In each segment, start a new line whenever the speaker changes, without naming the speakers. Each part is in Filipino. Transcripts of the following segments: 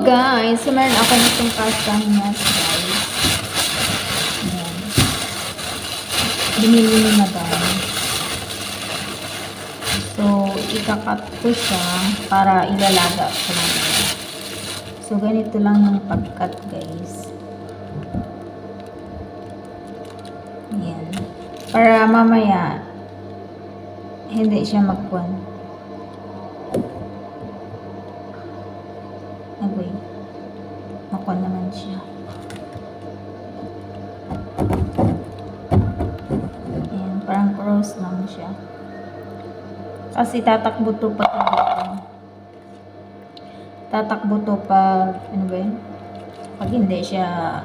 Guys, so meron ako nitong castañas, guys. Ayan. Binili ni madam. So, ikakat ko siya para ilalaga ko naman. So, ganito lang yung pagkat, guys. Ayan. Para mamaya, hindi siya magkuhan. Agoy. Makuha naman siya. Ayan, parang cross lang siya. Kasi tatakbo to pag tatakbo to pag ano ba yun? Pag hindi siya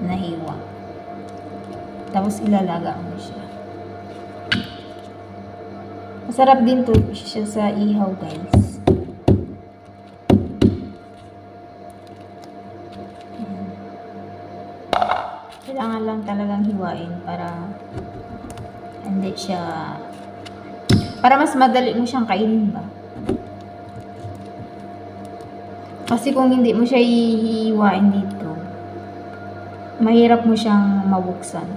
nahiwa. Tapos ilalaga mo siya. Masarap din to siya sa ihaw, guys. Kailangan lang talagang hiwain para hindi siya, para mas madali mo siyang kainin ba. Kasi kung hindi mo siya hihiwain dito, mahirap mo siyang mabuksan.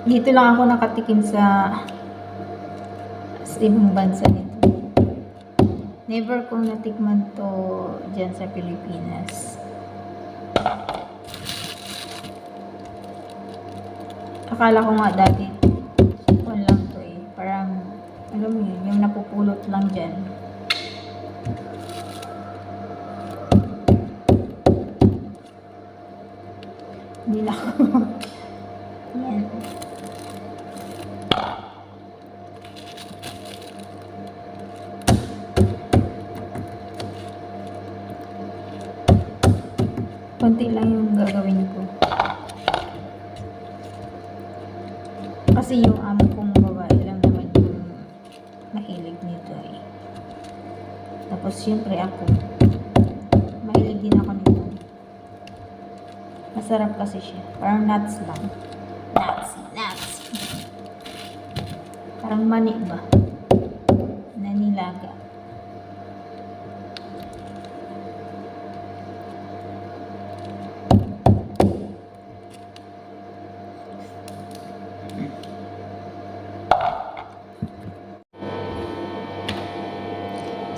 Dito lang ako nakatikim sa ibang bansa nito. Never kong natikman to dyan sa Pilipinas. Akala ko nga dati, kung lang to eh. Parang, alam mo yun, yung napupulot lang dyan. Hindi na ako. Yan. Konti lang yung gagawin ko. Kasi yung amo kong babae lang naman yung mahilig nito eh. Tapos syempre ako, mahilig din ako nito. Masarap kasi siya. Parang nuts lang. Nuts. Parang mani ba? Na nilaga.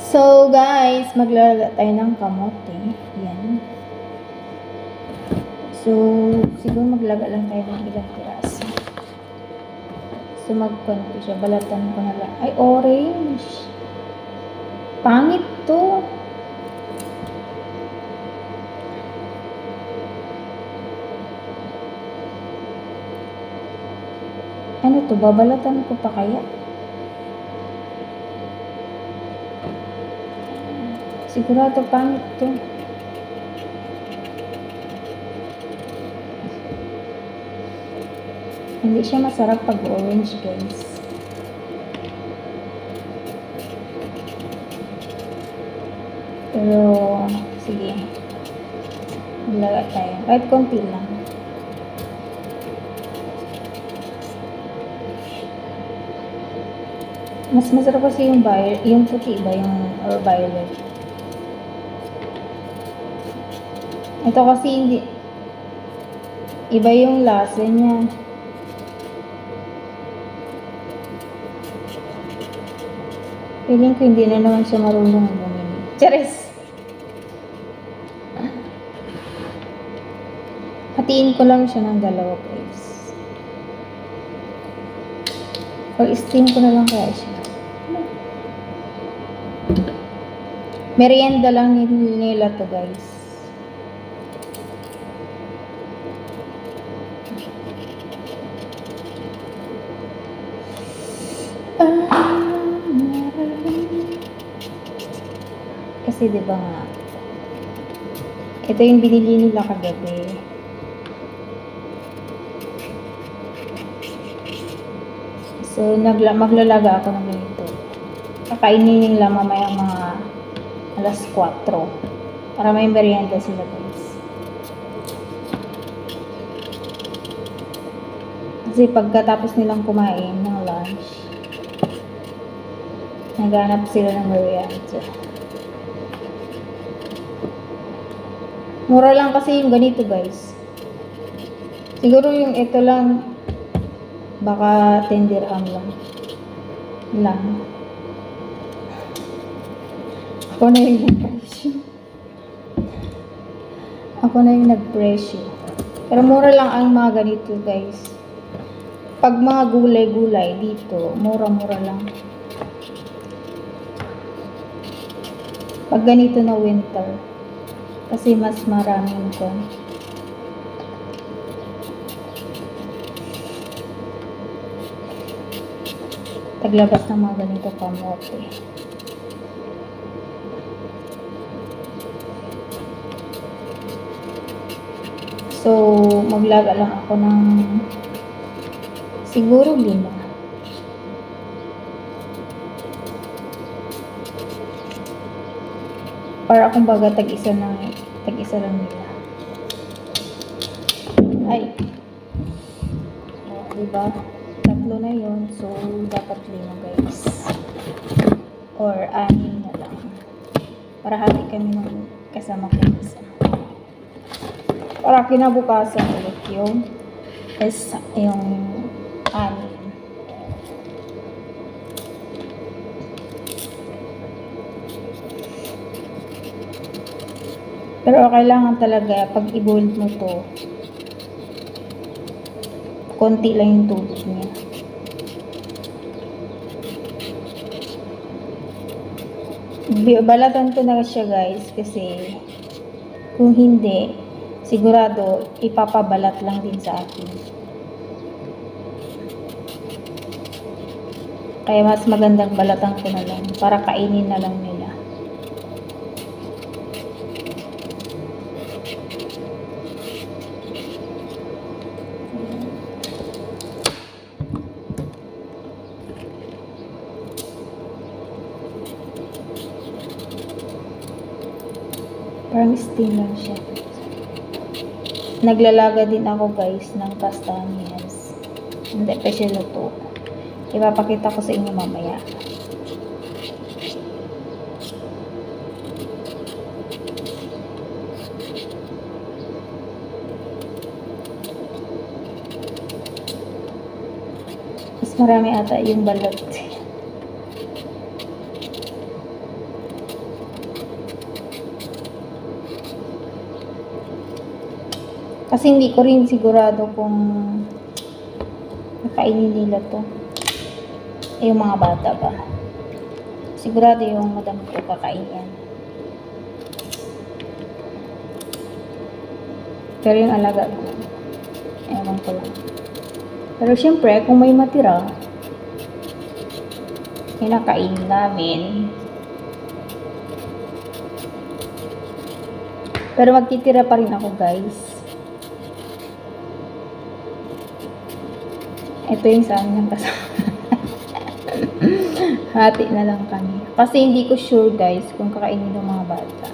So guys, maglalagay tayo ng kamote. Yan. So, siguro maglaga lang tayo ng ilang piraso. So, magkuhan ko siya. Balatan ko na lang. Ay, orange. Pangit to. Ano to? Babalatan ko pa kaya? Sigurado pangit to. Hindi siya masarap pag orange, guys. Pero, sige. Maglaga tayo. Kahit konti lang. Mas masarap kasi yung puti ba? Yung or violet. Ito kasi hindi. Iba yung lasa niya. Feeling ko hindi na naman siya marunong bumili. Charis! Hatiin ko lang siya ng dalawa, guys. Or steam ko na lang kaya siya. Merienda lang nila to, guys. Kasi diba nga, ito yung binili nila kagabi. So, maglalaga ako ng ganito. Kakainin nila mamaya mga alas 4. Para may merienda sila, guys. Kasi pagkatapos nilang kumain ng lunch, Naghanap sila ng merienda. Mura lang kasi yung ganito guys. Siguro yung ito lang, baka 10 dirham lang. Ako na yung nag-presyo. Pero mura lang ang mga ganito guys. Pag mga gulay-gulay dito, mura-mura lang. Pag ganito na winter, kasi mas maraming ko. Taglabas ng mga ganito kamote. So, maglaga lang ako ng siguro 5. Para akong baga tag-isa lang nila. Ay. Diba? 3 na yun. So, dapat 5 guys. Or 6 na lang. Para hati kami ng kasama ko isa. Para kinabukasan ulit yung 6. Pero kailangan talaga, pag i-boil mo to, konti lang yung tubig niya. Balatan ko na siya guys, kasi kung hindi, sigurado ipapabalat lang din sa akin. Kaya mas magandang balatan ko na lang, para kainin na lang nila. Parang steam lang siya. Naglalaga din ako guys ng castanhas. Hindi pa siya luto. Ipapakita ko sa inyo mamaya. Mas marami ata yung balot. Kasi hindi ko rin sigurado kung nakainin nila to. Yung mga bata ba. Sigurado yung madam ko kakain yan. Pero yung alaga ko, ewan ko lang. Pero syempre, kung may matira, kinakain namin. Pero magtitira pa rin ako guys. Ito yung sa amin ng kasama. Hati na lang kami. Kasi hindi ko sure guys kung kakainin ng mga bata.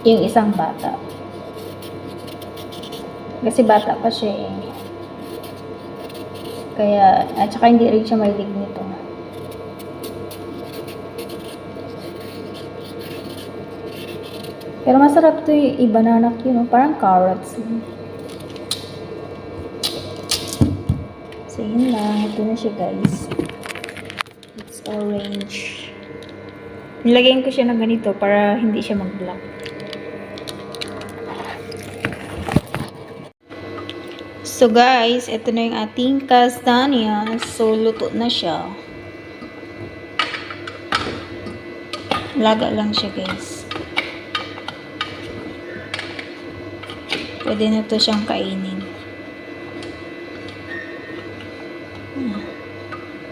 Yung isang bata. Kasi bata pa siya eh. Kaya, at saka hindi rin siya mahilig nito. Pero masarap to yung i-banana yun, parang carrots. So, yun lang. Ito na siya, guys. It's orange. Nilagyan ko siya ng ganito para hindi siya mag-black. So, guys, ito na yung ating castanhas. So, luto na siya. Laga lang siya, guys. Pwede na to siyang kainin.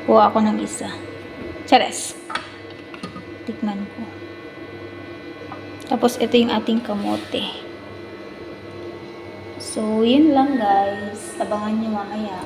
Kuha ako ng isa. Chares! Tikman ko. Tapos, ito yung ating kamote. So, yun lang guys. Abangan nyo mamaya.